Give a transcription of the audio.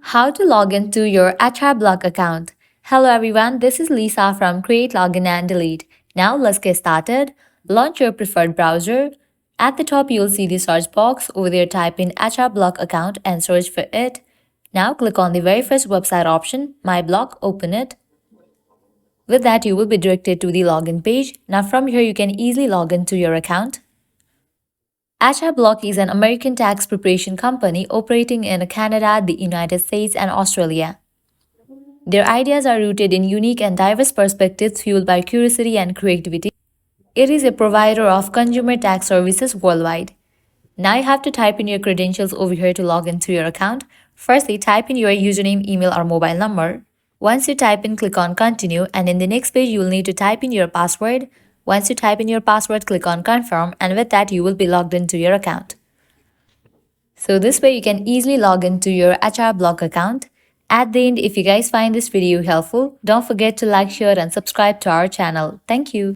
How to log into your HR Block account. Hello everyone, this is Lisa from Create, Login and Delete. Now let's get started. Launch your preferred browser. At the top, you'll see the search box. Over there, type in HR Block account and search for it. Now click on the very first website option, MyBlock, open it. With that, you will be directed to the login page. Now from here, you can easily log into your account. H&R Block is an American tax preparation company operating in Canada, the United States, and Australia. Their ideas are rooted in unique and diverse perspectives fueled by curiosity and creativity. It is a provider of consumer tax services worldwide. Now you have to type in your credentials over here to log into your account. Firstly, type in your username, email, or mobile number. Once you type in, click on continue, and in the next page, you will need to type in your password. Once you type in your password, click on confirm, and with that, you will be logged into your account. So this way, you can easily log into your HR Block account. At the end, if you guys find this video helpful, don't forget to like, share, and subscribe to our channel. Thank you.